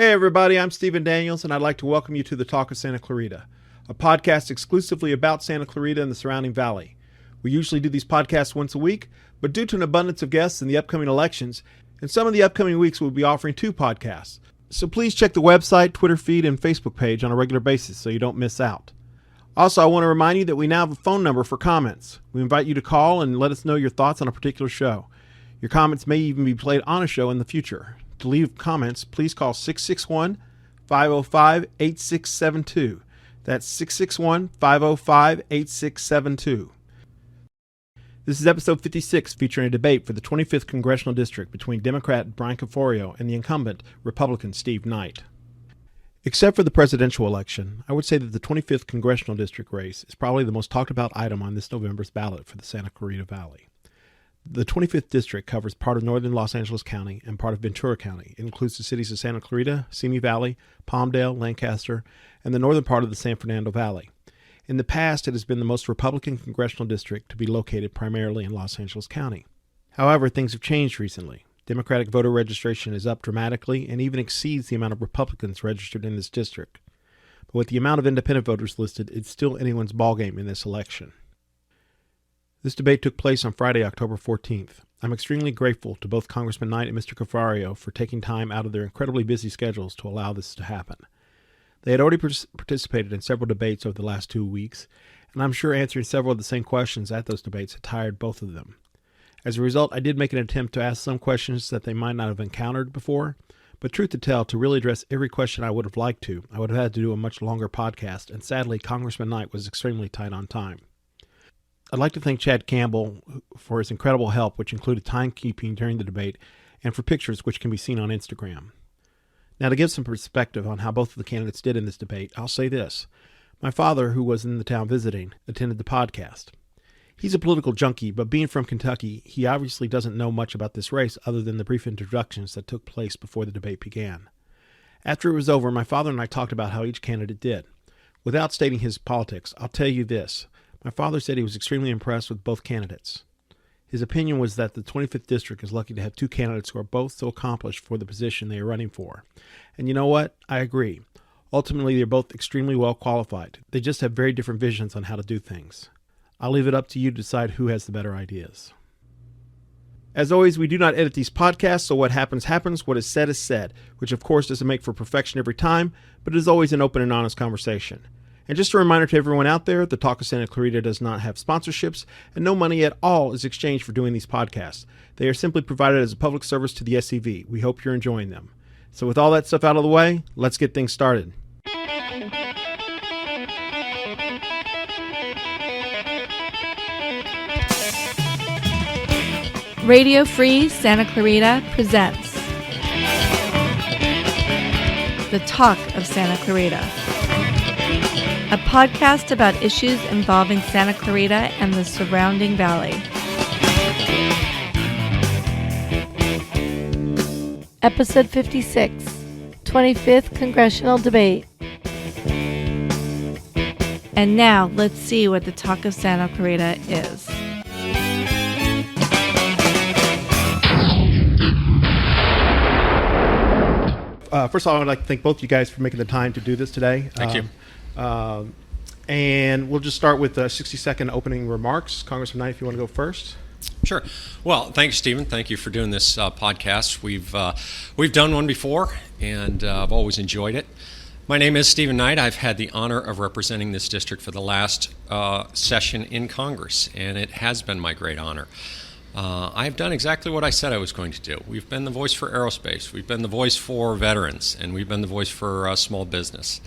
Hey everybody, I'm Stephen Daniels, and I'd like to welcome you to the Talk of Santa Clarita, a podcast exclusively about Santa Clarita and the surrounding valley. We usually do these podcasts once a week, but due to an abundance of guests in the upcoming elections, in some of the upcoming weeks we'll be offering 2 podcasts. So please check the website, Twitter feed, and Facebook page on a regular basis so you don't miss out. Also, I want to remind you that we now have a phone number for comments. We invite you to call and let us know your thoughts on a particular show. Your comments may even be played on a show in the future. To leave comments, please call 661-505-8672. That's 661-505-8672. This is episode 56, featuring a debate for the 25th Congressional District between Democrat Brian Caforio and the incumbent Republican Steve Knight. Except for the presidential election, I would say that the 25th Congressional District race is probably the most talked about item on this November's ballot for the Santa Clarita Valley. The 25th District covers part of northern Los Angeles County and part of Ventura County. It includes the cities of Santa Clarita, Simi Valley, Palmdale, Lancaster, and the northern part of the San Fernando Valley. In the past, it has been the most Republican congressional district to be located primarily in Los Angeles County. However, things have changed recently. Democratic voter registration is up dramatically and even exceeds the amount of Republicans registered in this district. But with the amount of independent voters listed, it's still anyone's ballgame in this election. This debate took place on Friday, October 14th. I'm extremely grateful to both Congressman Knight and Mr. Caforio for taking time out of their incredibly busy schedules to allow this to happen. They had already participated in several debates over the last 2 weeks, and I'm sure answering several of the same questions at those debates had tired both of them. As a result, I did make an attempt to ask some questions that they might not have encountered before, but truth to tell, to really address every question I would have liked to, I would have had to do a much longer podcast, and sadly, Congressman Knight was extremely tight on time. I'd like to thank Chad Campbell for his incredible help, which included timekeeping during the debate, and for pictures which can be seen on Instagram. Now, to give some perspective on how both of the candidates did in this debate, I'll say this. My father, who was in the town visiting, attended the podcast. He's a political junkie, but being from Kentucky, he obviously doesn't know much about this race other than the brief introductions that took place before the debate began. After it was over, my father and I talked about how each candidate did. Without stating his politics, I'll tell you this. My father said he was extremely impressed with both candidates. His opinion was that the 25th District is lucky to have 2 candidates who are both so accomplished for the position they are running for. And you know what? I agree. Ultimately, they're both extremely well qualified. They just have very different visions on how to do things. I'll leave it up to you to decide who has the better ideas. As always, we do not edit these podcasts, so what happens happens, what is said, which of course doesn't make for perfection every time, but it is always an open and honest conversation. And just a reminder to everyone out there, the Talk of Santa Clarita does not have sponsorships, and no money at all is exchanged for doing these podcasts. They are simply provided as a public service to the SCV. We hope you're enjoying them. So with all that stuff out of the way, let's get things started. Radio Free Santa Clarita presents The Talk of Santa Clarita, a podcast about issues involving Santa Clarita and the surrounding valley. Episode 56, 25th Congressional Debate. And now, let's see what the Talk of Santa Clarita is. First of all, I would like to thank both you guys for making the time to do this today. Thank you. And we'll just start with 60-second opening remarks. Congressman Knight, if you want to go first. Sure. Well, thank you, Stephen. Thank you for doing this podcast. We've done one before, and I've always enjoyed it. My name is Stephen Knight. I've had the honor of representing this district for the last session in Congress, and it has been my great honor. I've done exactly what I said I was going to do. We've been the voice for aerospace, we've been the voice for veterans, and we've been the voice for small business.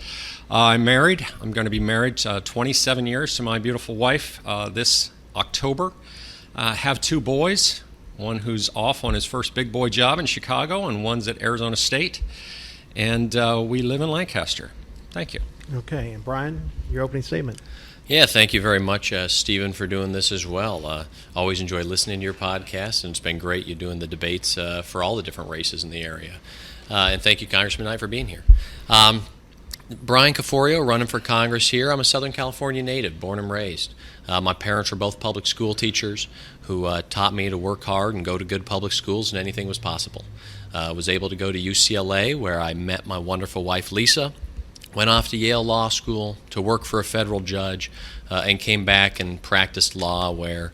I'm married. I'm going to be married 27 years to my beautiful wife this October. Have 2 boys, one who's off on his first big boy job in Chicago, and one's at Arizona State. And we live in Lancaster. Thank you. Okay, and Brian, your opening statement. Yeah, thank you very much, Stephen, for doing this as well. Always enjoy listening to your podcast, and it's been great you doing the debates for all the different races in the area. And thank you, Congressman Knight, for being here. Brian Caforio, running for Congress here. I'm a Southern California native, born and raised. My parents were both public school teachers who taught me to work hard and go to good public schools, and anything was possible. Was able to go to UCLA, where I met my wonderful wife, Lisa. Went off to Yale Law School to work for a federal judge, and came back and practiced law, where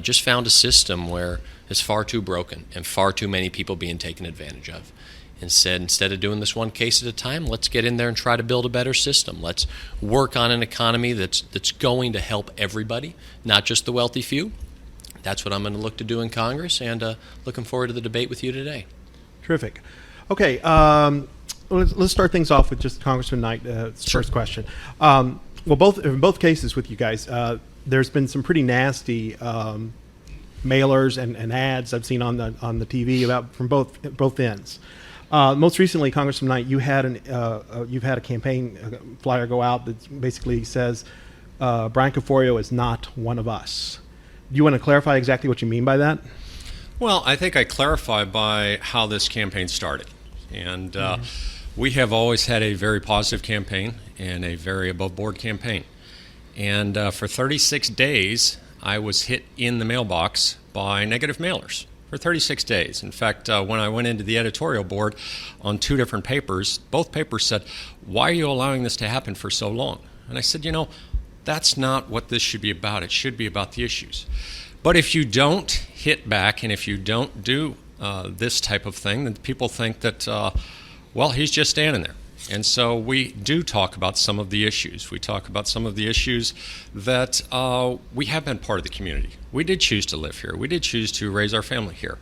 just found a system where it's far too broken and far too many people being taken advantage of. And said, instead of doing this one case at a time, let's get in there and try to build a better system. Let's work on an economy that's going to help everybody, not just the wealthy few. That's what I'm going to look to do in Congress, and looking forward to the debate with you today. Terrific. Okay, let's start things off with just Congressman Knight's first question. Well, in both cases with you guys, there's been some pretty nasty mailers and ads I've seen on the TV from both ends. Most recently, Congressman Knight, you've had a campaign flyer go out that basically says Brian Caforio is not one of us. Do you want to clarify exactly what you mean by that? Well, I think I clarify by how this campaign started. And we have always had a very positive campaign and a very above-board campaign. And for 36 days, I was hit in the mailbox by negative mailers. For 36 days. In fact, when I went into the editorial board on 2 different papers, both papers said, "Why are you allowing this to happen for so long?" And I said, that's not what this should be about. It should be about the issues. But if you don't hit back and if you don't do this type of thing, then people think that, he's just standing there. And so we do talk about some of the issues. We talk about some of the issues that we have been part of the community. We did choose to live here. We did choose to raise our family here.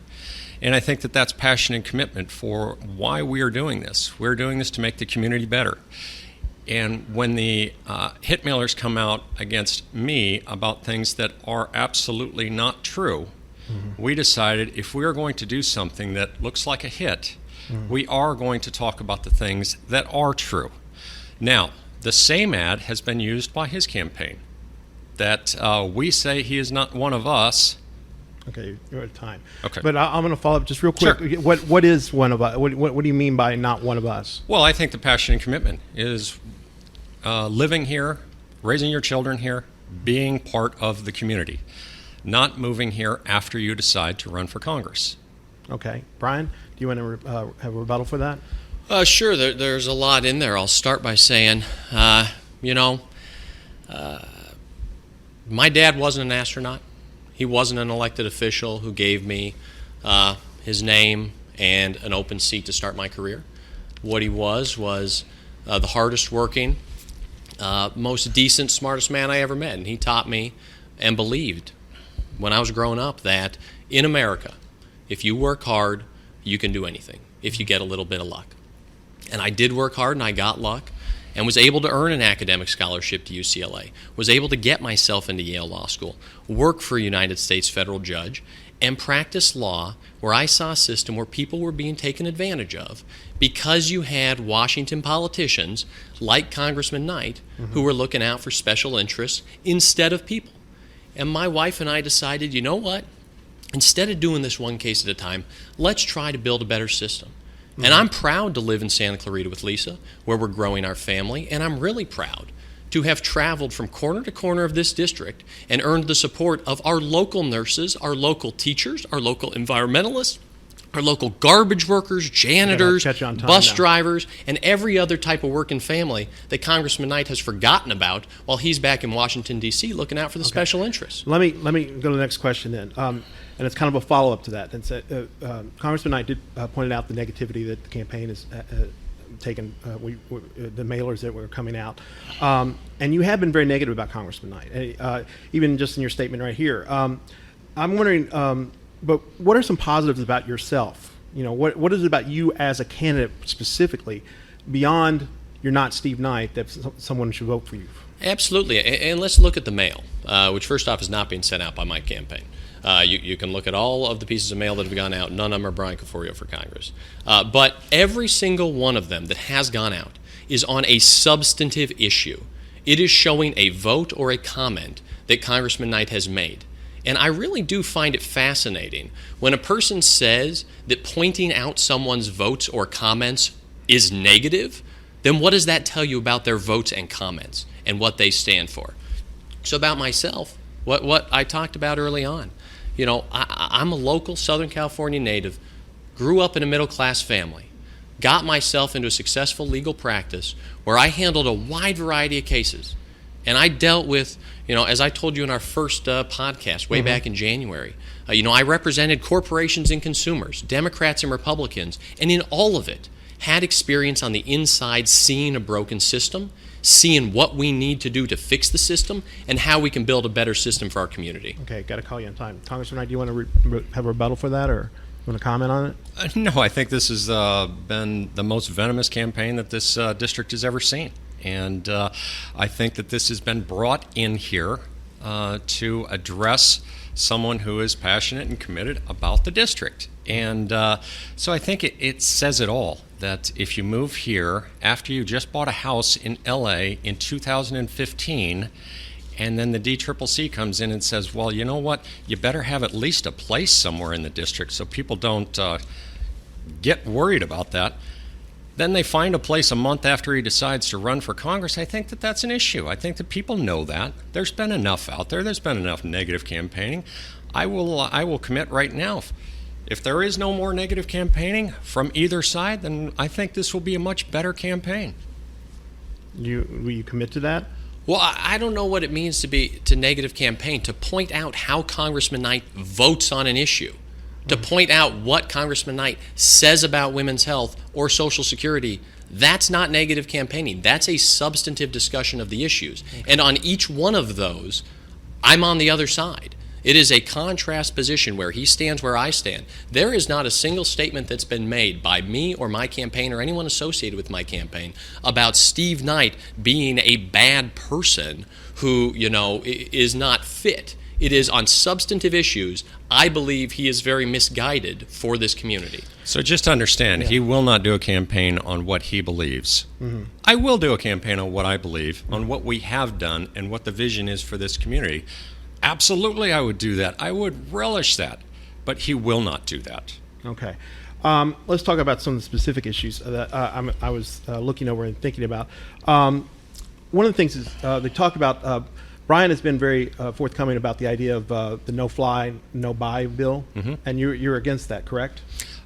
And I think that that's passion and commitment for why we are doing this. We're doing this to make the community better. And when the hit mailers come out against me about things that are absolutely not true, we decided if we are going to do something that looks like a hit, we are going to talk about the things that are true. Now, the same ad has been used by his campaign, that we say he is not one of us. Okay, you're out of time. Okay. But I'm going to follow up just real quick. Sure. What is one of us? What do you mean by not one of us? Well, I think the passion and commitment is living here, raising your children here, being part of the community, not moving here after you decide to run for Congress. Okay. Brian, do you want to have a rebuttal for that? Sure, there's a lot in there. I'll start by saying, my dad wasn't an astronaut. He wasn't an elected official who gave me his name and an open seat to start my career. What he was the hardest working, most decent, smartest man I ever met. And he taught me and believed when I was growing up that in America, if you work hard, you can do anything if you get a little bit of luck. And I did work hard and I got luck and was able to earn an academic scholarship to UCLA, was able to get myself into Yale Law School, work for a United States federal judge, and practice law where I saw a system where people were being taken advantage of because you had Washington politicians like Congressman Knight who were looking out for special interests instead of people. And my wife and I decided, you know what? Instead of doing this one case at a time, let's try to build a better system. And I'm proud to live in Santa Clarita with Lisa, where we're growing our family, and I'm really proud to have traveled from corner to corner of this district and earned the support of our local nurses, our local teachers, our local environmentalists, our local garbage workers, janitors, bus drivers, and every other type of working family that Congressman Knight has forgotten about while he's back in Washington, D.C. looking out for the special interests. Let me go to the next question then. And it's kind of a follow-up to that. And Congressman Knight did point out the negativity that the campaign has taken, the mailers that were coming out. And you have been very negative about Congressman Knight, even just in your statement right here. I'm wondering, but what are some positives about yourself? What is it about you as a candidate specifically, beyond you're not Steve Knight, that someone should vote for you? Absolutely. And let's look at the mail, which first off is not being sent out by my campaign. You can look at all of the pieces of mail that have gone out. None of them are Brian Caforio for Congress. But every single one of them that has gone out is on a substantive issue. It is showing a vote or a comment that Congressman Knight has made. And I really do find it fascinating when a person says that pointing out someone's votes or comments is negative, then what does that tell you about their votes and comments and what they stand for? So about myself, what I talked about early on. I'm a local Southern California native, grew up in a middle-class family, got myself into a successful legal practice where I handled a wide variety of cases. And I dealt with, as I told you in our first podcast way back in January, I represented corporations and consumers, Democrats and Republicans, and in all of it, had experience on the inside seeing a broken system, seeing what we need to do to fix the system, and how we can build a better system for our community. Okay, got to call you on time. Congressman Knight, do you want to have a rebuttal for that, or you want to comment on it? No, I think this has been the most venomous campaign that this district has ever seen. And I think that this has been brought in here to address someone who is passionate and committed about the district. And so I think it says it all, that if you move here after you just bought a house in LA in 2015, and then the DCCC comes in and says, well, you know what, you better have at least a place somewhere in the district so people don't get worried about that. Then they find a place a month after he decides to run for Congress. I think that that's an issue. I think that people know that. There's been enough out there. There's been enough negative campaigning. I will commit right now. If there is no more negative campaigning from either side, then I think this will be a much better campaign. Will you commit to that? Well, I don't know what it means to negative campaign, to point out how Congressman Knight votes on an issue, to point out what Congressman Knight says about women's health or Social Security. That's not negative campaigning. That's a substantive discussion of the issues. Okay. And on each one of those, I'm on the other side. It is a contrast position where he stands where I stand. There is not a single statement that's been made by me or my campaign or anyone associated with my campaign about Steve Knight being a bad person who, is not fit. It is on substantive issues. I believe he is very misguided for this community. So just understand, he will not do a campaign on what he believes. Mm-hmm. I will do a campaign on what I believe, on what we have done, and what the vision is for this community. Absolutely, I would do that. I would relish that. But he will not do that. Okay. Let's talk about some of the specific issues that I was looking over and thinking about. One of the things is they talk about, Brian has been very forthcoming about the idea of the no-fly, no-buy bill, and you're against that, correct?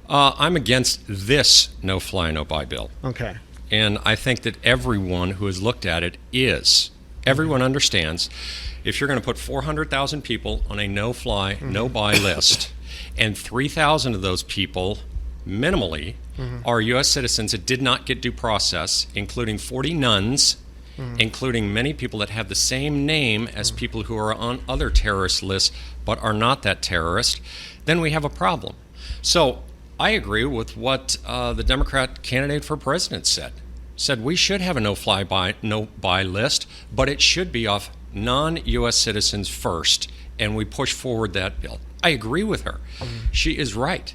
I'm against this no-fly, no-buy bill. Okay. And I think that everyone who has looked at it is. Everyone understands if you're going to put 400,000 people on a no-fly, no-buy list, and 3,000 of those people, minimally, are U.S. citizens that did not get due process, including 40 nuns, including many people that have the same name as people who are on other terrorist lists but are not that terrorist, then we have a problem. So I agree with what the Democrat candidate for president said we should have a no-fly, no-buy list, but it should be off non-U.S. citizens first, and we push forward that bill. I agree with her. She is right.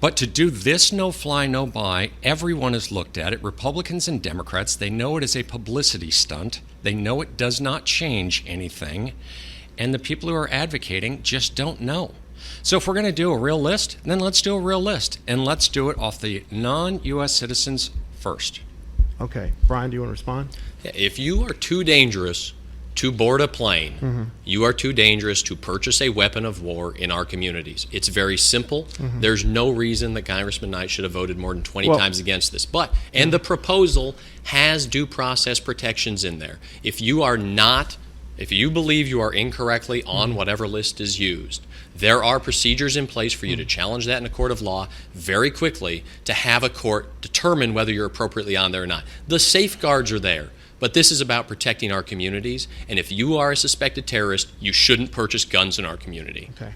But to do this no-fly, no-buy, everyone has looked at it, Republicans and Democrats. They know it is a publicity stunt. They know it does not change anything, and the people who are advocating just don't know. So if we're going to do a real list, then let's do a real list, and let's do it off the non-U.S. citizens first. Okay. Brian, do you want to respond? If you are too dangerous to board a plane, you are too dangerous to purchase a weapon of war in our communities. It's very simple. There's no reason that Congressman Knight should have voted more than 20 times against this. And the proposal has due process protections in there. If you believe you are incorrectly on whatever list is used, there are procedures in place for you to challenge that in a court of law very quickly to have a court determine whether you're appropriately on there or not. The safeguards are there. But this is about protecting our communities, and if you are a suspected terrorist, you shouldn't purchase guns in our community. Okay.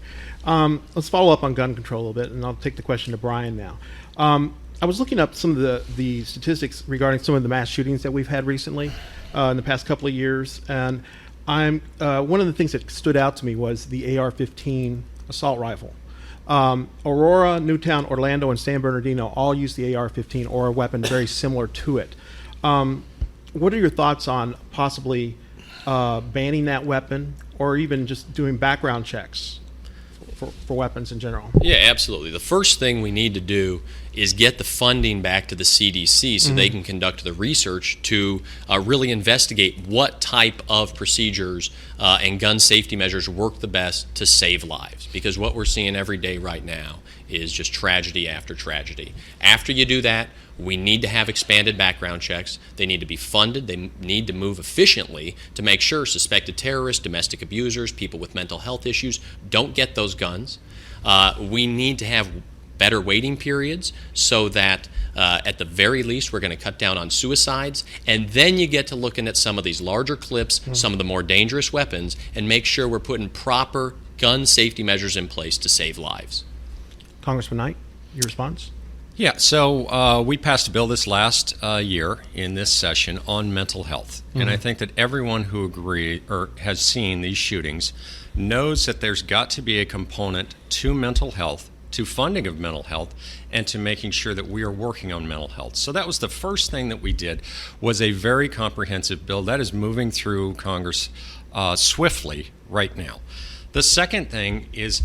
Let's follow up on gun control a little bit, and I'll take the question to Brian now. I was looking up some of the statistics regarding some of the mass shootings that we've had recently in the past couple of years, and one of the things that stood out to me was the AR-15 assault rifle. Aurora, Newtown, Orlando, and San Bernardino all use the AR-15 or a weapon very similar to it. What are your thoughts on possibly banning that weapon or even just doing background checks for weapons in general? Yeah, absolutely. The first thing we need to do is get the funding back to the CDC so they can conduct the research to really investigate what type of procedures and gun safety measures work the best to save lives. Because what we're seeing every day right now is just tragedy after tragedy. After you do that, we need to have expanded background checks. They need to be funded. They need to move efficiently to make sure suspected terrorists, domestic abusers, people with mental health issues don't get those guns. We need to have better waiting periods so that at the very least we're going to cut down on suicides, and then you get to looking at some of these larger clips, some of the more dangerous weapons, and make sure we're putting proper gun safety measures in place to save lives. Congressman Knight, your response? Yeah, so we passed a bill this last year in this session on mental health. And I think that everyone who has seen these shootings knows that there's got to be a component to mental health, to funding of mental health, and to making sure that we are working on mental health. So that was the first thing that we did, was a very comprehensive bill that is moving through Congress swiftly right now. The second thing is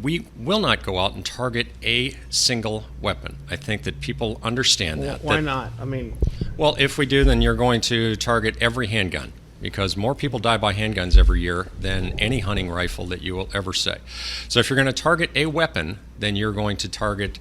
we will not go out and target a single weapon. I think that people understand that. Why not? I mean, well, if we do, then you're going to target every handgun, because more people die by handguns every year than any hunting rifle that you will ever say. So if you're going to target a weapon, then you're going to target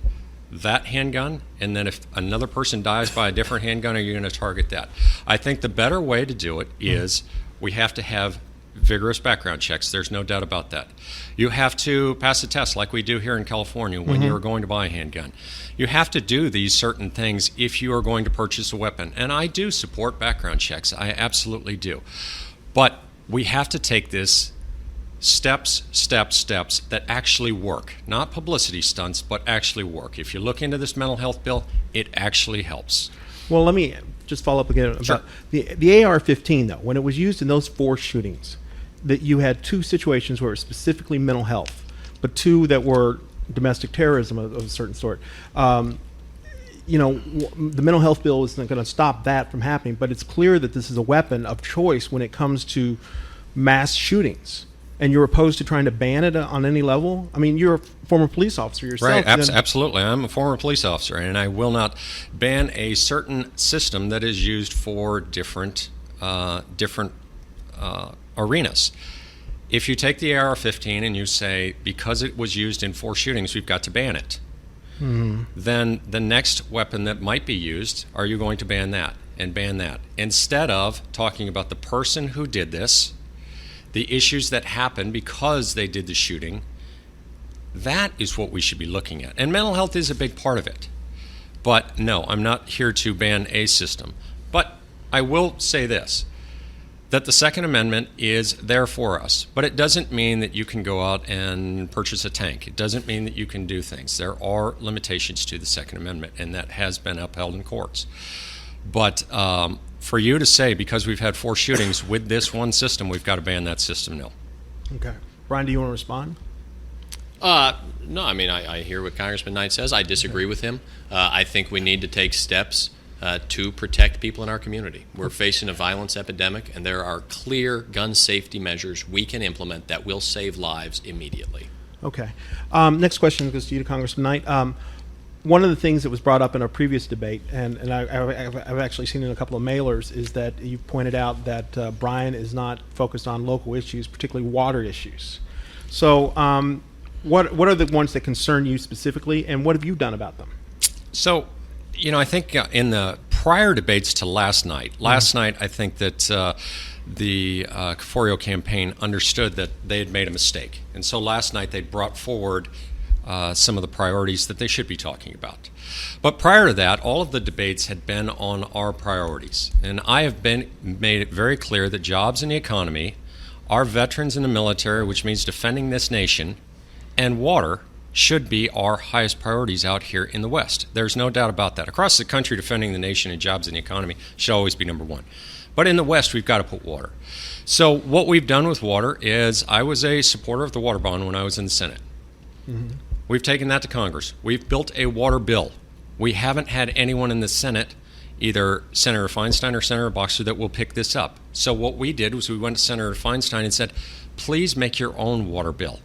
that handgun, and then if another person dies by a different handgun, are you going to target that? I think the better way to do it is we have to have vigorous background checks. There's no doubt about that. You have to pass a test like we do here in California when you are going to buy a handgun. You have to do these certain things if you are going to purchase a weapon. And I do support background checks. I absolutely do. But we have to take this steps that actually work. Not publicity stunts, but actually work. If you look into this mental health bill, it actually helps. well, let me just follow up again about the AR-15, though. When it was used in those 4 shootings, that you had 2 situations where it was specifically mental health, but 2 that were domestic terrorism of a certain sort. You know, the mental health bill isn't going to stop that from happening, but it's clear that this is a weapon of choice when it comes to mass shootings. And you're opposed to trying to ban it on any level? I mean, you're a former police officer yourself. Right, absolutely. I'm a former police officer, and I will not ban a certain system that is used for different arenas. If you take the AR-15 and you say, because it was used in 4 shootings, we've got to ban it, then the next weapon that might be used, are you going to ban that and ban that? Instead of talking about the person who did this, the issues that happened because they did the shooting, that is what we should be looking at. And mental health is a big part of it. But no, I'm not here to ban a system. But I will say this, that the Second Amendment is there for us. But it doesn't mean that you can go out and purchase a tank. It doesn't mean that you can do things. There are limitations to the Second Amendment, and that has been upheld in courts. But for you to say, because we've had 4 shootings with this one system, we've got to ban that system, no. Okay. Brian, do you want to respond? No, I mean, I hear what Congressman Knight says. I disagree with him. I think we need to take steps to protect people in our community. We're facing a violence epidemic, and there are clear gun safety measures we can implement that will save lives immediately. Okay. Next question goes to you, Congressman Knight. One of the things that was brought up in our previous debate, and I've actually seen in a couple of mailers, is that you pointed out that Brian is not focused on local issues, particularly water issues. So what are the ones that concern you specifically, and what have you done about them? So, you know, I think in the prior debates to last night I think that the Caforio campaign understood that they had made a mistake. And so last night they brought forward some of the priorities that they should be talking about. But prior to that, all of the debates had been on our priorities. And I have made it very clear that jobs in the economy, our veterans in the military, which means defending this nation, and water should be our highest priorities out here in the West. There's no doubt about that. Across the country, defending the nation and jobs in the economy should always be number 1. But in the West, we've got to put water. So what we've done with water is, I was a supporter of the water bond when I was in the Senate. We've taken that to Congress. We've built a water bill. We haven't had anyone in the Senate, either Senator Feinstein or Senator Boxer, that will pick this up. So what we did was we went to Senator Feinstein and said, please make your own water bill.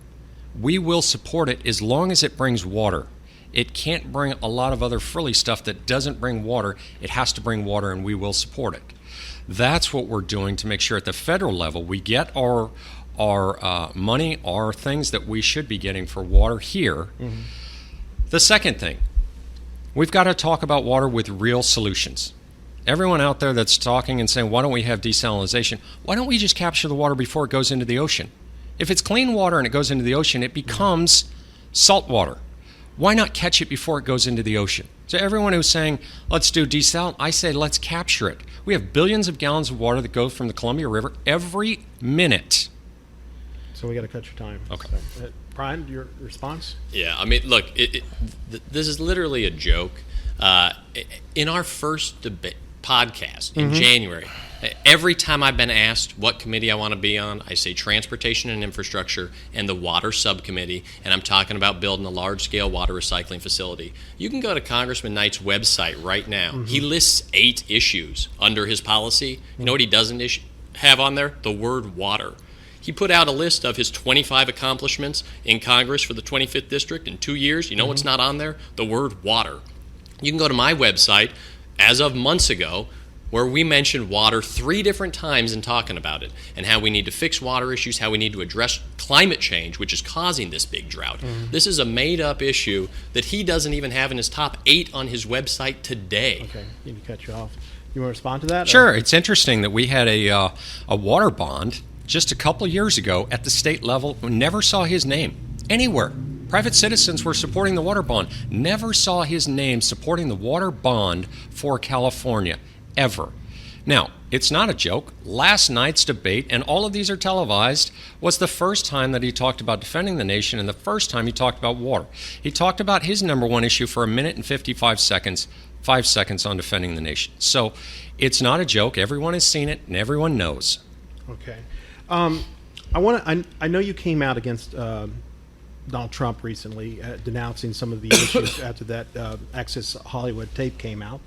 We will support it as long as it brings water. It can't bring a lot of other frilly stuff that doesn't bring water. It has to bring water, and we will support it. That's what we're doing to make sure at the federal level we get our money, our things that we should be getting for water here. The second thing, we've got to talk about water with real solutions. Everyone out there that's talking and saying, why don't we have desalination? Why don't we just capture the water before it goes into the ocean? If it's clean water and it goes into the ocean, it becomes salt water. Why not catch it before it goes into the ocean? So everyone who's saying, let's do desal, I say let's capture it. We have billions of gallons of water that go from the Columbia River every minute. So we got to cut your time. Okay. So, Brian, your response? Yeah, I mean, look, this is literally a joke. In our first debate podcast in January, every time I've been asked what committee I want to be on, I say transportation and infrastructure and the water subcommittee, and I'm talking about building a large-scale water recycling facility. You can go to Congressman Knight's website right now. He lists 8 issues under his policy. You know what he doesn't have on there? The word water. He put out a list of his 25 accomplishments in Congress for the 25th District in 2 years. You know what's not on there? The word water. You can go to my website, as of months ago, where we mentioned water 3 different times in talking about it, and how we need to fix water issues, how we need to address climate change, which is causing this big drought. This is a made-up issue that he doesn't even have in his top 8 on his website today. Okay, need to cut you off. You want to respond to that? Sure. It's interesting that we had a water bond just a couple of years ago at the state level. We never saw his name anywhere. Private citizens were supporting the water bond. Never saw his name supporting the water bond for California, ever. Now, it's not a joke. Last night's debate, and all of these are televised, was the first time that he talked about defending the nation and the first time he talked about water. He talked about his number one issue for 1 minute and 55 seconds, 5 seconds on defending the nation. So it's not a joke. Everyone has seen it, and everyone knows. Okay. I know you came out against Donald Trump recently, denouncing some of the issues after that Access Hollywood tape came out.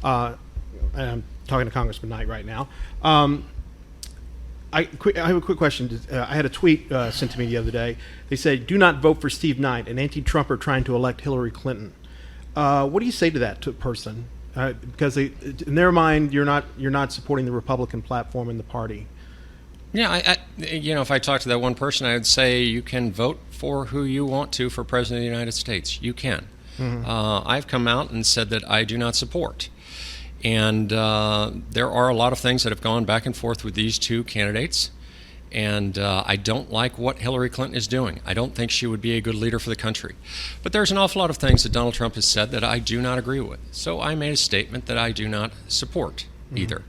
And I'm talking to Congressman Knight right now. I have a quick question. I had a tweet sent to me the other day. They said, "Do not vote for Steve Knight, an anti-Trumper trying to elect Hillary Clinton." What do you say to that person? Because in their mind, you're not supporting the Republican platform in the party. Yeah, if I talked to that one person, I would say you can vote for who you want to for President of the United States. You can. I've come out and said that I do not support. And there are a lot of things that have gone back and forth with these two candidates. And I don't like what Hillary Clinton is doing. I don't think she would be a good leader for the country. But there's an awful lot of things that Donald Trump has said that I do not agree with. So I made a statement that I do not support either.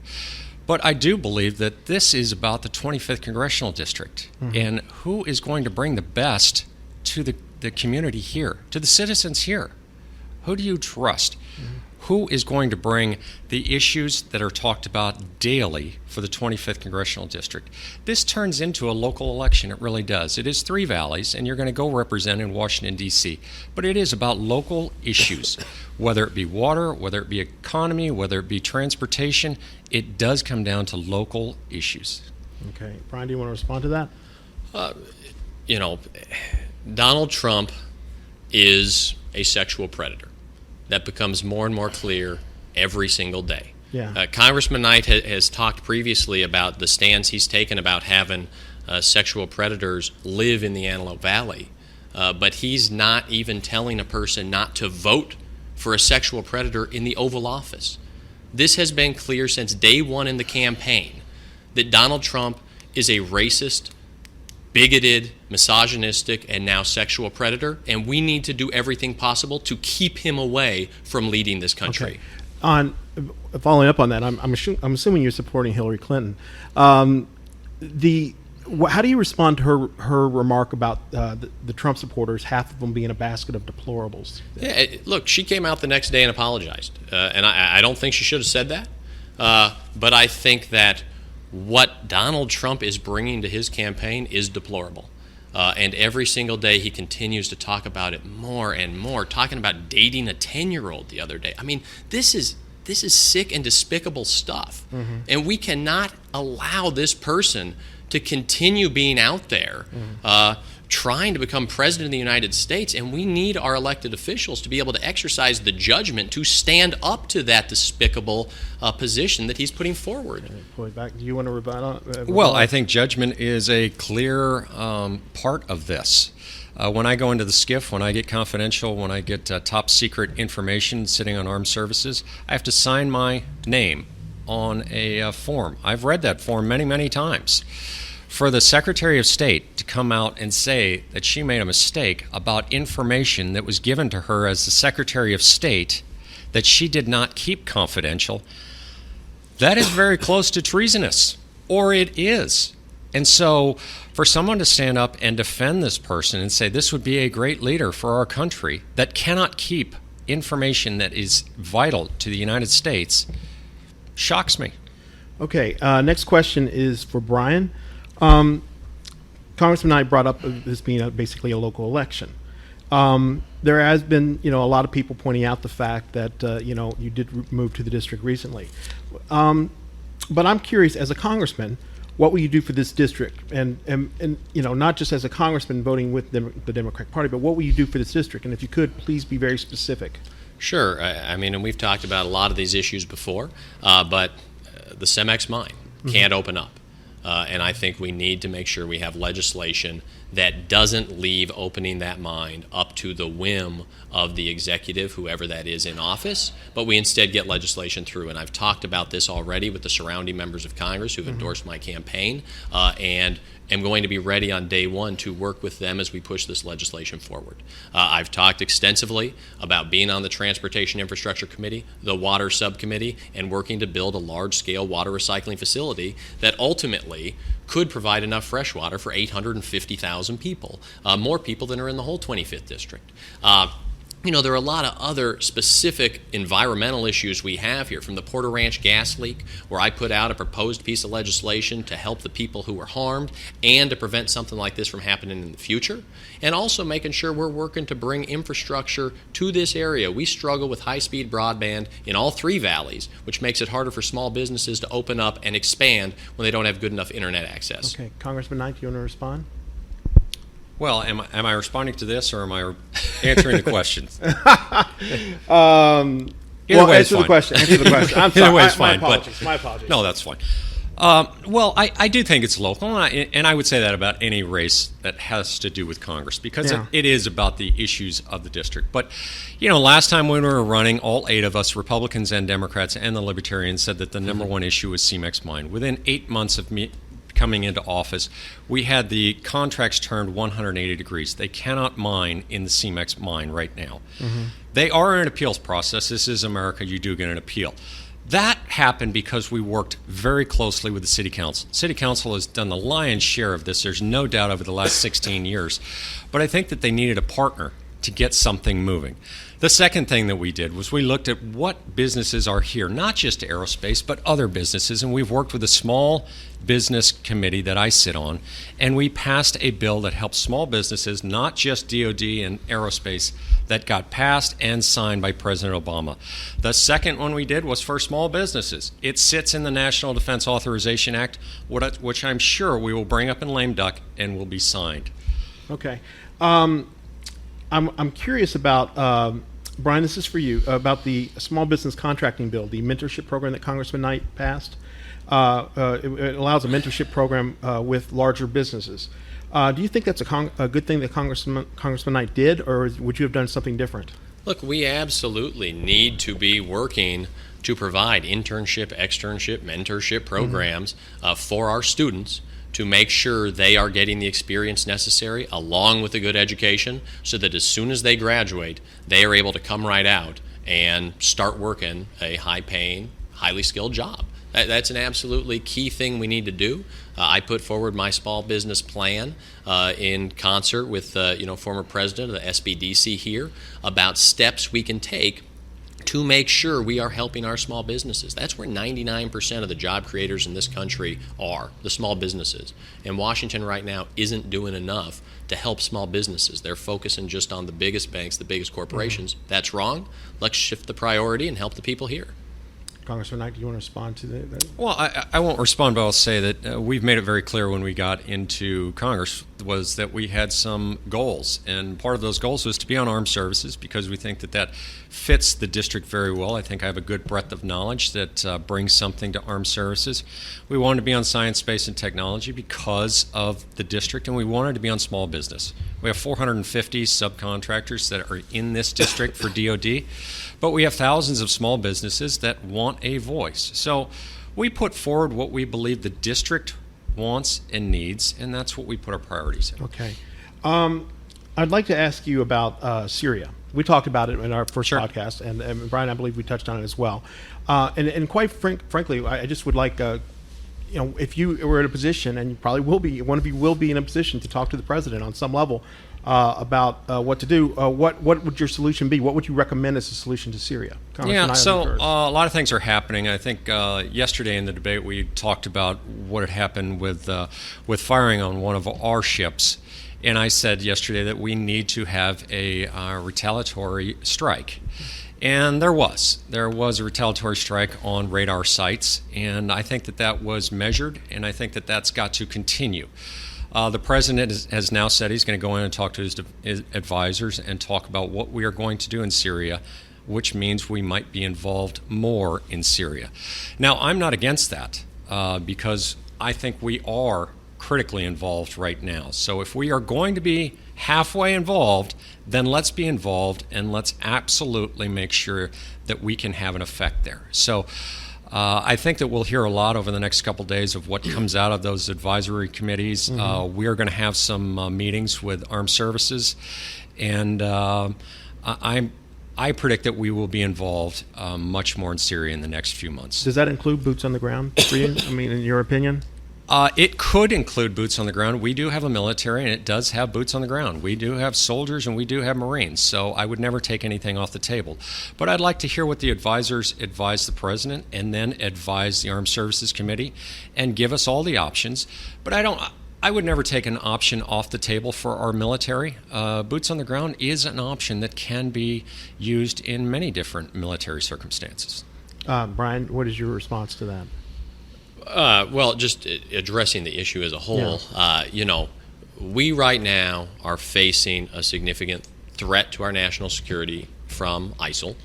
But I do believe that this is about the 25th Congressional District and who is going to bring the best to the community here, to the citizens here. Who do you trust? Who is going to bring the issues that are talked about daily for the 25th Congressional District? This turns into a local election. It really does. It is 3 valleys, and you're going to go represent in Washington, D.C. But it is about local issues, whether it be water, whether it be economy, whether it be transportation. It does come down to local issues. Okay. Brian, do you want to respond to that? Donald Trump is a sexual predator. That becomes more and more clear every single day. Yeah. Congressman Knight has talked previously about the stance he's taken about having sexual predators live in the Antelope Valley, but he's not even telling a person not to vote for a sexual predator in the Oval Office. This has been clear since day one in the campaign that Donald Trump is a racist, bigoted, misogynistic, and now sexual predator, and we need to do everything possible to keep him away from leading this country. Okay. Following up on that, I'm assuming you're supporting Hillary Clinton. How do you respond to her remark about the Trump supporters, half of them being a basket of deplorables? Yeah, look, she came out the next day and apologized, and I don't think she should have said that, but I think that what Donald Trump is bringing to his campaign is deplorable. And every single day he continues to talk about it more and more, talking about dating a 10-year-old the other day. I mean, this is sick and despicable stuff. And we cannot allow this person to continue being out there trying to become president of the United States, and we need our elected officials to be able to exercise the judgment to stand up to that despicable position that he's putting forward. Back. Do you want to rebut? Well, I think judgment is a clear part of this. When I go into the SCIF, when I get confidential, when I get top secret information sitting on armed services, I have to sign my name on a form. I've read that form many, many times. For the Secretary of State to come out and say that she made a mistake about information that was given to her as the Secretary of State that she did not keep confidential, that is very close to treasonous, or it is. And so for someone to stand up and defend this person and say this would be a great leader for our country that cannot keep information that is vital to the United States shocks me. Okay, next question is for Brian. Congressman Knight brought up this being basically a local election. There has been, a lot of people pointing out the fact that, you did move to the district recently. But I'm curious, as a congressman, what will you do for this district? And not just as a congressman voting with the Democratic Party, but what will you do for this district? And if you could, please be very specific. Sure. I mean, and we've talked about a lot of these issues before, but the CEMEX mine can't open up. And I think we need to make sure we have legislation that doesn't leave opening that mine up to the whim of the executive, whoever that is in office, but we instead get legislation through. And I've talked about this already with the surrounding members of Congress who've endorsed my campaign, and am going to be ready on day one to work with them as we push this legislation forward. I've talked extensively about being on the Transportation Infrastructure Committee, the Water Subcommittee, and working to build a large-scale water recycling facility that ultimately could provide enough fresh water for 850,000 people, more people than are in the whole 25th district. There are a lot of other specific environmental issues we have here, from the Porter Ranch gas leak, where I put out a proposed piece of legislation to help the people who were harmed and to prevent something like this from happening in the future, and also making sure we're working to bring infrastructure to this area. We struggle with high-speed broadband in all three valleys, which makes it harder for small businesses to open up and expand when they don't have good enough internet access. Okay, Congressman Knight, do you want to respond? Well, am I responding to this, or am I answering the questions? Answer the question. Answer the question. I'm sorry. Either way is fine. My apologies. No, that's fine. Well, I do think it's local, and I would say that about any race that has to do with Congress, because it is about the issues of the district. But, last time when we were running, all 8 of us, Republicans and Democrats and the Libertarians, said that the number one issue was CEMEX mine. Within 8 months of me coming into office, we had the contracts turned 180 degrees. They cannot mine in the CEMEX mine right now. They are in an appeals process. This is America. You do get an appeal. That happened because we worked very closely with the City Council. City Council has done the lion's share of this. There's no doubt over the last 16 years. But I think that they needed a partner to get something moving. The second thing that we did was we looked at what businesses are here, not just aerospace, but other businesses, and we've worked with a small business committee that I sit on, and we passed a bill that helps small businesses, not just DOD and aerospace, that got passed and signed by President Obama. The second one we did was for small businesses. It sits in the National Defense Authorization Act, which I'm sure we will bring up in lame duck and will be signed. Okay. I'm curious about, Brian, this is for you, about the small business contracting bill, the mentorship program that Congressman Knight passed. It allows a mentorship program with larger businesses. Do you think that's a good thing that Congressman Knight did, or would you have done something different? Look, we absolutely need to be working to provide internship, externship, mentorship programs for our students, to make sure they are getting the experience necessary along with a good education, so that as soon as they graduate, they are able to come right out and start working a high-paying, highly skilled job. That's an absolutely key thing we need to do. I put forward my small business plan in concert with former president of the SBDC here about steps we can take to make sure we are helping our small businesses. That's where 99% of the job creators in this country are, the small businesses. And Washington right now isn't doing enough to help small businesses. They're focusing just on the biggest banks, the biggest corporations. That's wrong. Let's shift the priority and help the people here. Congressman Knight, do you want to respond to that? Well, I won't respond, but I'll say that we've made it very clear when we got into Congress was that we had some goals, and part of those goals was to be on armed services because we think that that fits the district very well. I think I have a good breadth of knowledge that brings something to armed services. We wanted to be on science, space, and technology because of the district, and we wanted to be on small business. We have 450 subcontractors that are in this district for DoD, but we have thousands of small businesses that want a voice. So we put forward what we believe the district wants and needs, and that's what we put our priorities in. Okay. I'd like to ask you about Syria. We talked about it in our first podcast, and Brian, I believe we touched on it as well. And quite frankly, I just would like, if you were in a position, and you probably will be, one of you will be in a position to talk to the president on some level about what to do. What would your solution be? What would you recommend as a solution to Syria? Yeah, so a lot of things are happening. I think yesterday in the debate we talked about what had happened with firing on one of our ships, and I said yesterday that we need to have a retaliatory strike. And there was a retaliatory strike on radar sites, and I think that was measured, and I think that that's got to continue. The president has now said he's going to go in and talk to his advisors and talk about what we are going to do in Syria, which means we might be involved more in Syria. Now, I'm not against that because I think we are critically involved right now. So if we are going to be halfway involved, then let's be involved and let's absolutely make sure that we can have an effect there. So I think that we'll hear a lot over the next couple days of what comes out of those advisory committees. Mm-hmm. We are going to have some meetings with armed services, and I predict that we will be involved much more in Syria in the next few months. Does that include boots on the ground for you? I mean, in your opinion? It could include boots on the ground. We do have a military, and it does have boots on the ground. We do have soldiers, and we do have Marines, so I would never take anything off the table. But I'd like to hear what the advisors advise the president and then advise the Armed Services Committee and give us all the options. But I would never take an option off the table for our military. Boots on the ground is an option that can be used in many different military circumstances. Brian, what is your response to that? Well, just addressing the issue as a whole, we right now are facing a significant threat to our national security from ISIL.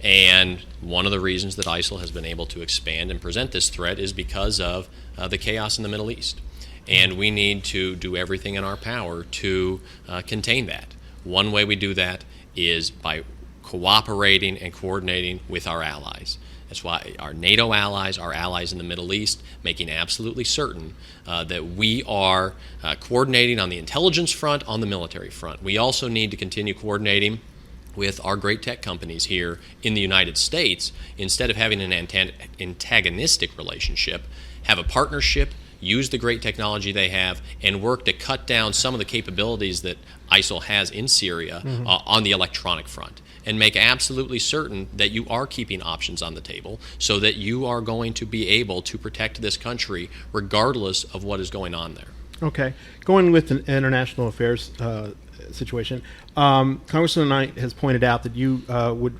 And one of the reasons that ISIL has been able to expand and present this threat is because of the chaos in the Middle East. And we need to do everything in our power to contain that. One way we do that is by cooperating and coordinating with our allies. That's why our NATO allies, our allies in the Middle East, making absolutely certain that we are coordinating on the intelligence front, on the military front. We also need to continue coordinating with our great tech companies here in the United States. Instead of having an antagonistic relationship, have a partnership, use the great technology they have, and work to cut down some of the capabilities that ISIL has in Syria on the electronic front, and make absolutely certain that you are keeping options on the table so that you are going to be able to protect this country regardless of what is going on there. Okay. Going with the international affairs situation, Congressman Knight has pointed out that you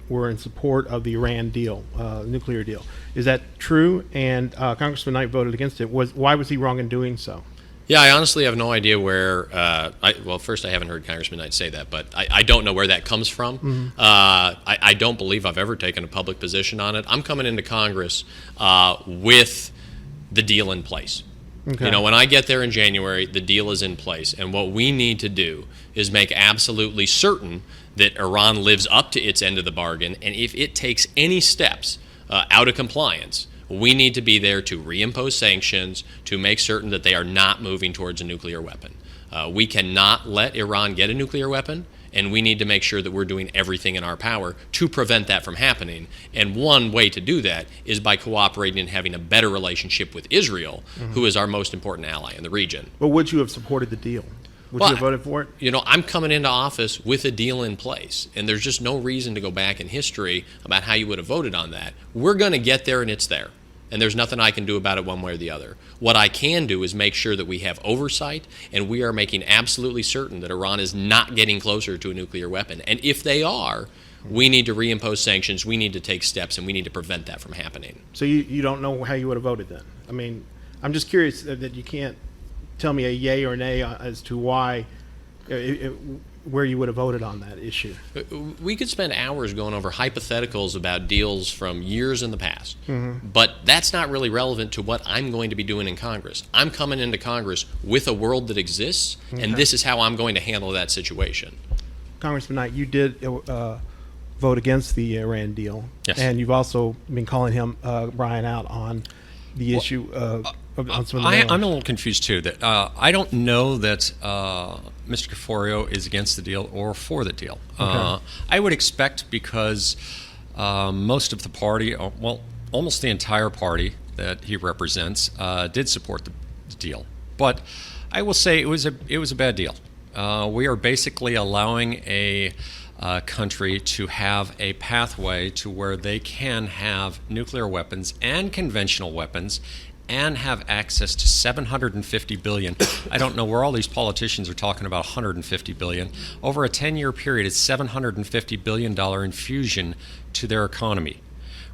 were in support of the Iran deal, nuclear deal. Is that true? And Congressman Knight voted against it. Why was he wrong in doing so? Yeah, I honestly have no idea where, first I haven't heard Congressman Knight say that, but I don't know where that comes from. Mm-hmm. I don't believe I've ever taken a public position on it. I'm coming into Congress with the deal in place. Okay. When I get there in January, the deal is in place. And what we need to do is make absolutely certain that Iran lives up to its end of the bargain. And if it takes any steps out of compliance, we need to be there to reimpose sanctions to make certain that they are not moving towards a nuclear weapon. We cannot let Iran get a nuclear weapon, and we need to make sure that we're doing everything in our power to prevent that from happening. And one way to do that is by cooperating and having a better relationship with Israel, who is our most important ally in the region. But would you have supported the deal? Would you have voted for it? I'm coming into office with a deal in place, and there's just no reason to go back in history about how you would have voted on that. We're going to get there, and it's there. And there's nothing I can do about it one way or the other. What I can do is make sure that we have oversight, and we are making absolutely certain that Iran is not getting closer to a nuclear weapon. And if they are, we need to reimpose sanctions, we need to take steps, and we need to prevent that from happening. So you don't know how you would have voted then? I mean, I'm just curious that you can't tell me a yay or nay as to why, where you would have voted on that issue. We could spend hours going over hypotheticals about deals from years in the past, but that's not really relevant to what I'm going to be doing in Congress. I'm coming into Congress with a world that exists, and this is how I'm going to handle that situation. Congressman Knight, you did vote against the Iran deal, Yes. and you've also been calling him Brian out on the issue on some of the I'm a little confused too. That I don't know that Mr. Caforio is against the deal or for the deal. I would expect because most of the party, well, almost the entire party that he represents, did support the deal. But I will say it was a bad deal. We are basically allowing a country to have a pathway to where they can have nuclear weapons and conventional weapons and have access to $750 billion. I don't know where all these politicians are talking about $150 billion. Over a 10-year period, it's $750 billion infusion to their economy.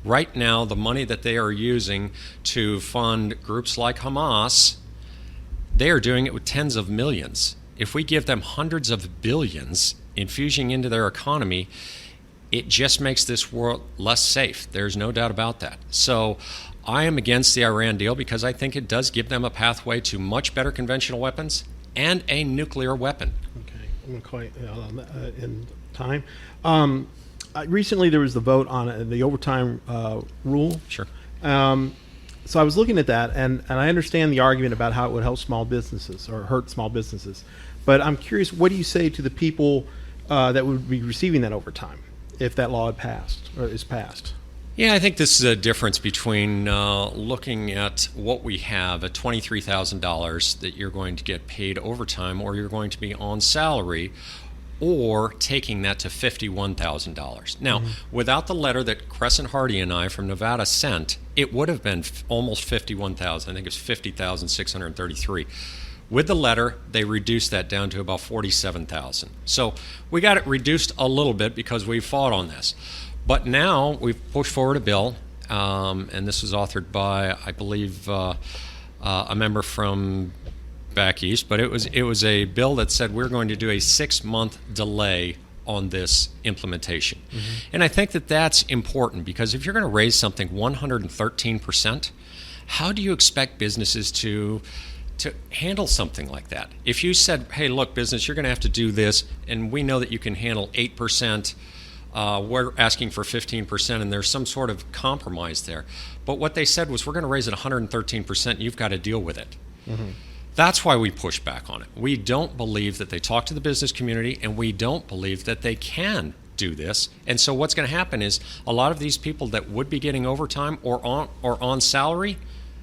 Right now, the money that they are using to fund groups like Hamas, they are doing it with tens of millions. If we give them hundreds of billions infusing into their economy, it just makes this world less safe. There's no doubt about that. So I am against the Iran deal because I think it does give them a pathway to much better conventional weapons and a nuclear weapon. Okay, I'm quite in time. Recently, there was the vote on the overtime rule. Sure. So I was looking at that, and I understand the argument about how it would help small businesses or hurt small businesses. But I'm curious, what do you say to the people that would be receiving that overtime if that law had passed or is passed? Yeah, I think this is a difference between looking at what we have at $23,000 that you're going to get paid overtime or you're going to be on salary, or taking that to $51,000. Now, without the letter that Crescent Hardy and I from Nevada sent, it would have been almost $51,000. I think it's $50,633. With the letter, they reduced that down to about $47,000. So we got it reduced a little bit because we fought on this. But now we've pushed forward a bill, and this was authored by, I believe, a member from back east, but it was a bill that said we're going to do a 6-month delay on this implementation. And I think that that's important because if you're going to raise something 113%, how do you expect businesses to handle something like that? If you said, hey, look, business, you're going to have to do this, and we know that you can handle 8%, we're asking for 15%, and there's some sort of compromise there. But what they said was, we're going to raise it 113%, you've got to deal with it. That's why we push back on it. We don't believe that they talk to the business community, and we don't believe that they can do this. And so what's going to happen is a lot of these people that would be getting overtime or on salary,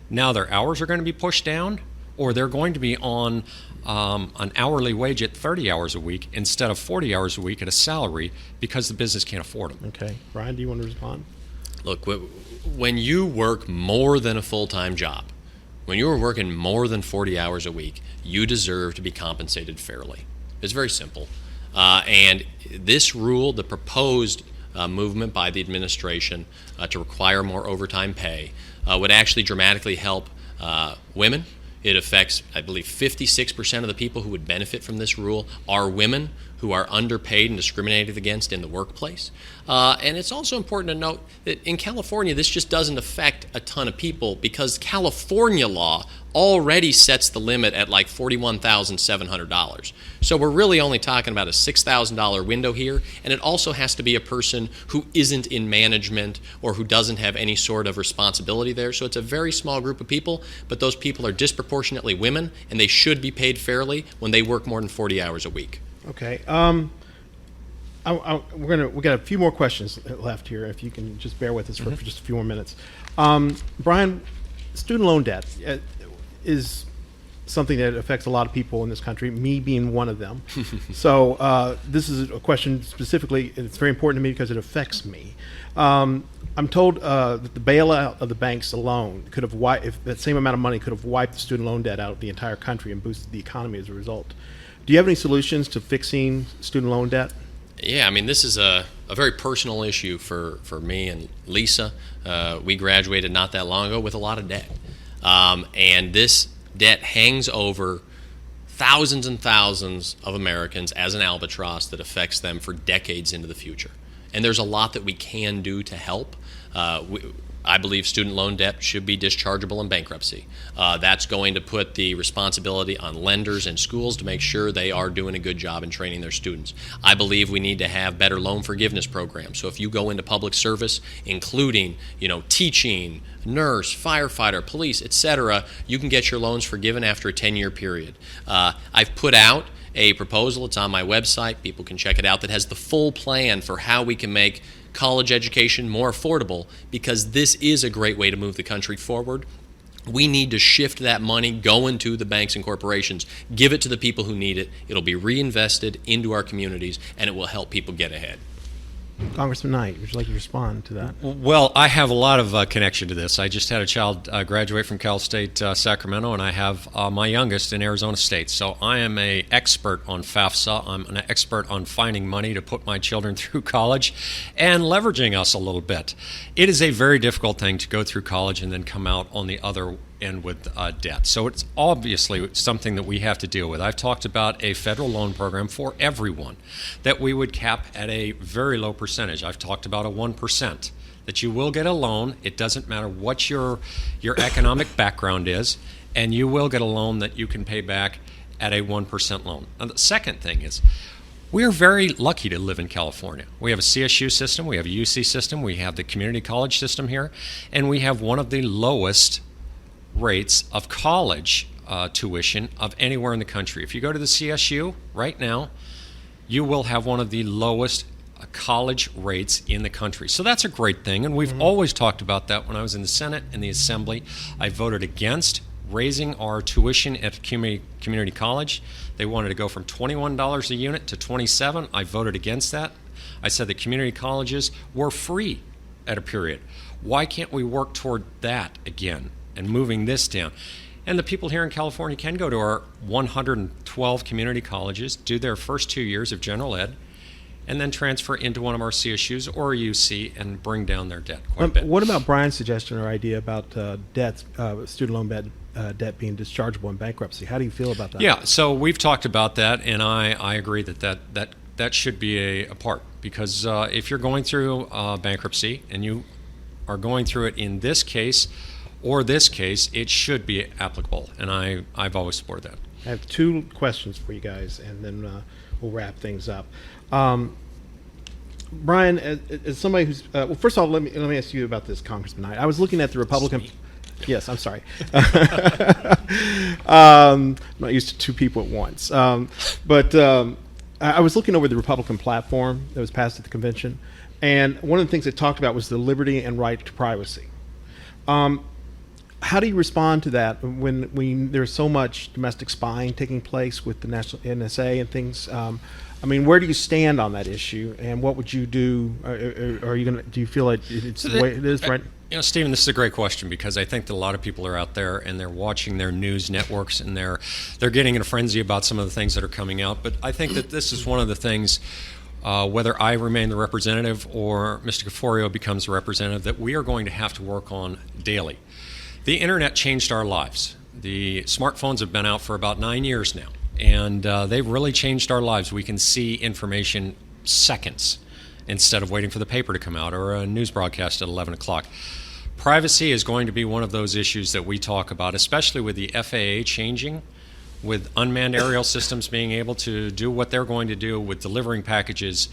now their hours are going to be pushed down, or they're going to be on an hourly wage at 30 hours a week instead of 40 hours a week at a salary because the business can't afford them. Okay. Brian, do you want to respond? Look, when you work more than a full-time job, when you are working more than 40 hours a week, you deserve to be compensated fairly. It's very simple. And this rule, the proposed movement by the administration to require more overtime pay, would actually dramatically help women. It affects, I believe, 56% of the people who would benefit from this rule are women who are underpaid and discriminated against in the workplace. And it's also important to note that in California, this just doesn't affect a ton of people because California law already sets the limit at like $41,700. So we're really only talking about a $6,000 window here, and it also has to be a person who isn't in management or who doesn't have any sort of responsibility there. So it's a very small group of people, but those people are disproportionately women, and they should be paid fairly when they work more than 40 hours a week. Okay. We got a few more questions left here. If you can just bear with us for just a few more minutes. Brian, student loan debt is something that affects a lot of people in this country, me being one of them. So this is a question specifically, and it's very important to me because it affects me. I'm told that the bailout of the banks alone could have if that same amount of money could have wiped the student loan debt out of the entire country and boosted the economy as a result. Do you have any solutions to fixing student loan debt? Yeah, I mean, this is a very personal issue for me and Lisa. We graduated not that long ago with a lot of debt. And this debt hangs over thousands and thousands of Americans as an albatross that affects them for decades into the future. And there's a lot that we can do to help. I believe student loan debt should be dischargeable in bankruptcy. That's going to put the responsibility on lenders and schools to make sure they are doing a good job in training their students. I believe we need to have better loan forgiveness programs. So if you go into public service, including teaching, nurse, firefighter, police, etc., you can get your loans forgiven after a 10-year period. I've put out a proposal, it's on my website, people can check it out, that has the full plan for how we can make college education more affordable, because this is a great way to move the country forward. We need to shift that money going to the banks and corporations, give it to the people who need it. It'll be reinvested into our communities, and it will help people get ahead. Congressman Knight, would you like to respond to that? Well, I have a lot of connection to this. I just had a child graduate from Cal State Sacramento, and I have my youngest in Arizona State. So I am an expert on FAFSA. I'm an expert on finding money to put my children through college and leveraging us a little bit. It is a very difficult thing to go through college and then come out on the other end with debt. So it's obviously something that we have to deal with. I've talked about a federal loan program for everyone that we would cap at a very low percentage. I've talked about a 1%, that you will get a loan. It doesn't matter what your economic background is, and you will get a loan that you can pay back at a 1% loan. Now, the second thing is, we are very lucky to live in California. We have a CSU system, we have a UC system, we have the community college system here, and we have one of the lowest rates of college tuition of anywhere in the country. If you go to the CSU right now, you will have one of the lowest college rates in the country. So that's a great thing, and we've always talked about that. When I was in the Senate and the Assembly, I voted against raising our tuition at community college. They wanted to go from $21 a unit to $27. I voted against that. I said that community colleges were free at a period. Why can't we work toward that again and moving this down? And the people here in California can go to our 112 community colleges, do their first 2 years of general ed, and then transfer into one of our CSUs or a UC and bring down their debt quite a bit. What about Brian's suggestion or idea about student loan debt being dischargeable in bankruptcy? How do you feel about that? Yeah, so we've talked about that, and I agree that should be a part, because if you're going through bankruptcy and you are going through it in this case or this case, it should be applicable, and I've always supported that. I have two questions for you guys, and then we'll wrap things up. Brian, as somebody who's well, first of all, let me ask you about this, Congressman Knight. I was looking at the Republican. Yes, I'm sorry. I'm not used to two people at once. But I was looking over the Republican platform that was passed at the convention, and one of the things they talked about was the liberty and right to privacy. How do you respond to that when there's so much domestic spying taking place with the national NSA and things? I mean, where do you stand on that issue, and what would you do? Are you do you feel like it's the way it is right? Stephen, this is a great question, because I think that a lot of people are out there and they're watching their news networks and they're getting in a frenzy about some of the things that are coming out. But I think that this is one of the things, whether I remain the representative or Mr. Caforio becomes the representative, that we are going to have to work on daily. The internet changed our lives. The smartphones have been out for about 9 years now, and they've really changed our lives. We can see information seconds instead of waiting for the paper to come out or a news broadcast at 11 o'clock. Privacy is going to be one of those issues that we talk about, especially with the FAA changing, with unmanned aerial systems being able to do what they're going to do with delivering packages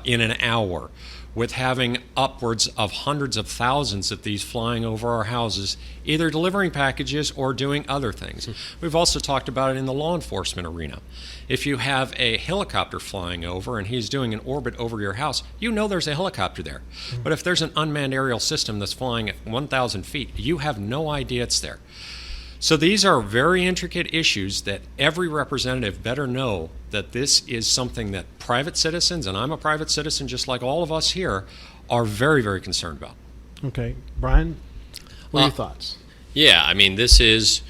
in an hour, with having upwards of hundreds of thousands of these flying over our houses, either delivering packages or doing other things. We've also talked about it in the law enforcement arena. If you have a helicopter flying over and he's doing an orbit over your house, you know there's a helicopter there. But if there's an unmanned aerial system that's flying at 1,000 feet, you have no idea it's there. So these are very intricate issues that every representative better know that this is something that private citizens, and I'm a private citizen just like all of us here, are very, very concerned about. Okay. Brian, what are your thoughts? Yeah, I mean, this is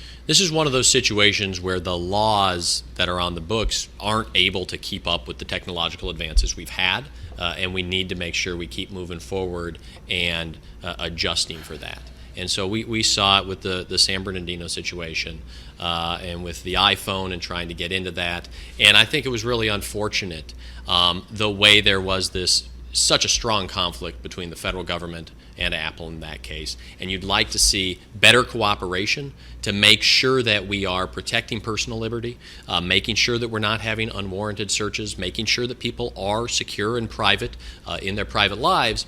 one of those situations where the laws that are on the books aren't able to keep up with the technological advances we've had, and we need to make sure we keep moving forward and adjusting for that. And so we saw it with the San Bernardino situation and with the iPhone and trying to get into that. And I think it was really unfortunate the way there was such a strong conflict between the federal government and Apple in that case. And you'd like to see better cooperation to make sure that we are protecting personal liberty, making sure that we're not having unwarranted searches, making sure that people are secure and private in their private lives,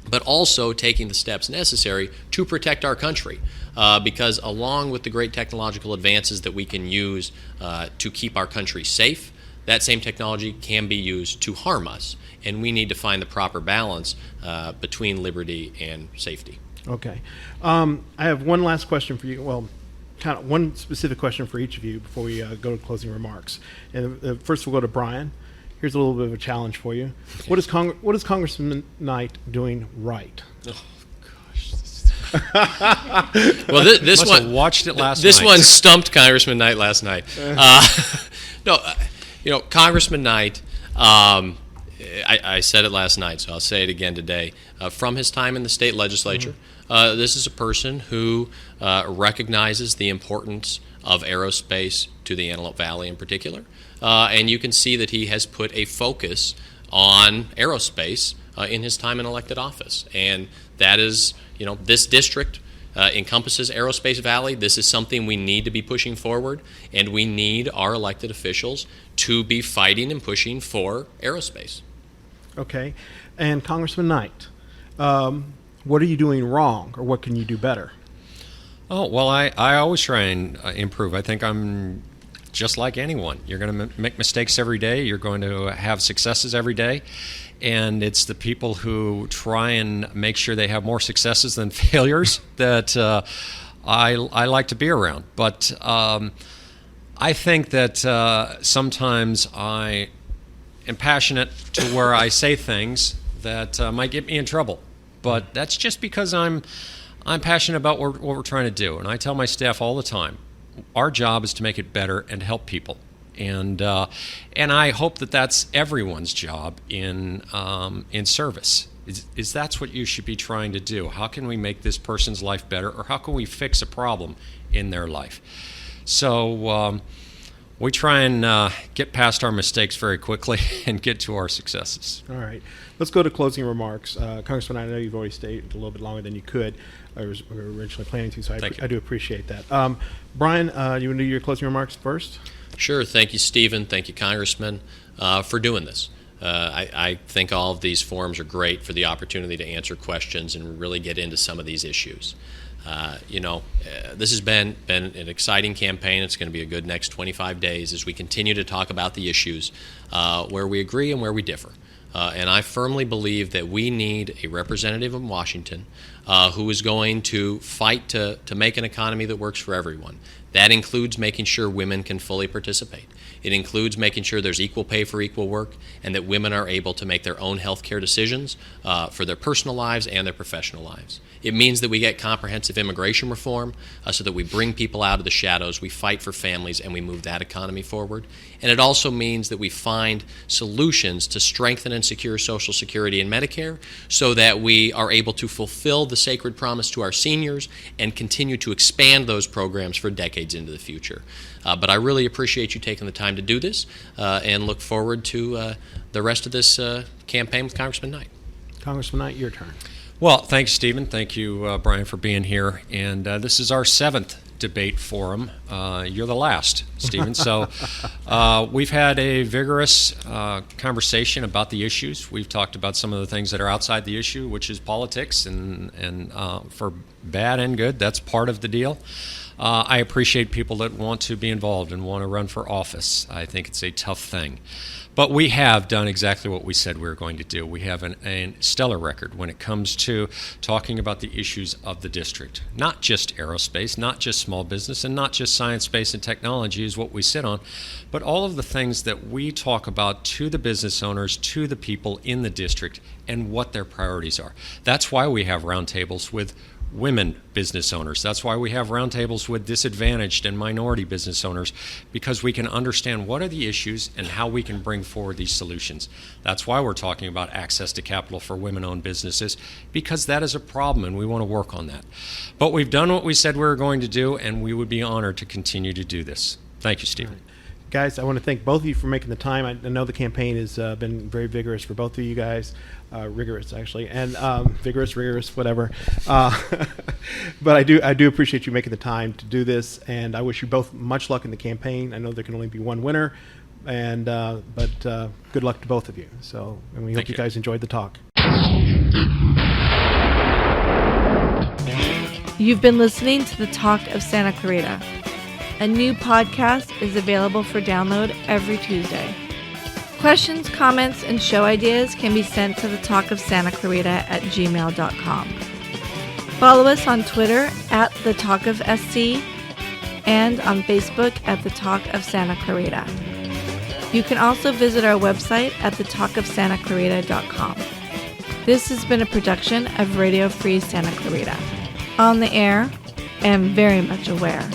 but also taking the steps necessary to protect our country. Because along with the great technological advances that we can use to keep our country safe, that same technology can be used to harm us. And we need to find the proper balance between liberty and safety. Okay. I have one last question for you. Well, kind of one specific question for each of you before we go to closing remarks. And first we'll go to Brian. Here's a little bit of a challenge for you. Okay. What is Congressman Knight doing right? Oh, gosh. Well, this Must one have watched it last This night. one stumped Congressman Knight last night. Congressman Knight. I said it last night, so I'll say it again today. From his time in the state legislature, this is a person who recognizes the importance of aerospace to the Antelope Valley in particular. And you can see that he has put a focus on aerospace in his time in elected office. And that is, this district encompasses Aerospace Valley. This is something we need to be pushing forward, and we need our elected officials to be fighting and pushing for aerospace. Okay. And Congressman Knight, what are you doing wrong, or what can you do better? Oh, well, I always try and improve. I think I'm just like anyone. You're going to make mistakes every day. You're going to have successes every day. And it's the people who try and make sure they have more successes than failures that I like to be around. But I think that sometimes I am passionate to where I say things that might get me in trouble. But that's just because I'm passionate about what we're trying to do. And I tell my staff all the time, our job is to make it better and help people. And I hope that that's everyone's job in service. Is that's what you should be trying to do? How can we make this person's life better, or how can we fix a problem in their life? So we try and get past our mistakes very quickly and get to our successes. All right. Let's go to closing remarks. Congressman, I know you've already stayed a little bit longer than you could. We were originally planning to, so I do appreciate that. Brian, you want to do your closing remarks first? Sure. Thank you, Stephen. Thank you, Congressman, for doing this. I think all of these forums are great for the opportunity to answer questions and really get into some of these issues. This has been an exciting campaign. It's going to be a good next 25 days as we continue to talk about the issues where we agree and where we differ. And I firmly believe that we need a representative in Washington who is going to fight to make an economy that works for everyone. That includes making sure women can fully participate. It includes making sure there's equal pay for equal work, and that women are able to make their own health care decisions for their personal lives and their professional lives. It means that we get comprehensive immigration reform so that we bring people out of the shadows, we fight for families, and we move that economy forward. And it also means that we find solutions to strengthen and secure Social Security and Medicare so that we are able to fulfill the sacred promise to our seniors and continue to expand those programs for decades into the future. But I really appreciate you taking the time to do this and look forward to the rest of this campaign with Congressman Knight. Congressman Knight, your turn. Well, thanks, Stephen. Thank you, Brian, for being here. And this is our 7th debate forum. You're the last, Stephen. So we've had a vigorous conversation about the issues. We've talked about some of the things that are outside the issue, which is politics, and for bad and good, that's part of the deal. I appreciate people that want to be involved and want to run for office. I think it's a tough thing. But we have done exactly what we said we were going to do. We have a stellar record when it comes to talking about the issues of the district. Not just aerospace, not just small business, and not just science, space, and technology is what we sit on, but all of the things that we talk about to the business owners, to the people in the district, and what their priorities are. That's why we have roundtables with women business owners. That's why we have roundtables with disadvantaged and minority business owners, because we can understand what are the issues and how we can bring forward these solutions. That's why we're talking about access to capital for women-owned businesses, because that is a problem and we want to work on that. But we've done what we said we were going to do, and we would be honored to continue to do this. Thank you, Stephen. Guys, I want to thank both of you for making the time. I know the campaign has been very vigorous for both of you guys. Rigorous, actually, and rigorous, whatever. But I do appreciate you making the time to do this, and I wish you both much luck in the campaign. I know there can only be one winner, and but good luck to both of you. So, and we hope you guys enjoyed the talk. You've been listening to the Talk of Santa Clarita. A new podcast is available for download every Tuesday. Questions, comments, and show ideas can be sent to thetalkofsantaclarita@gmail.com. Follow us on Twitter @thetalkofsc and on Facebook @The Talk of Santa Clarita. You can also visit our website at thetalkofsantaclarita.com. This has been a production of Radio Free Santa Clarita. On the air and very much aware.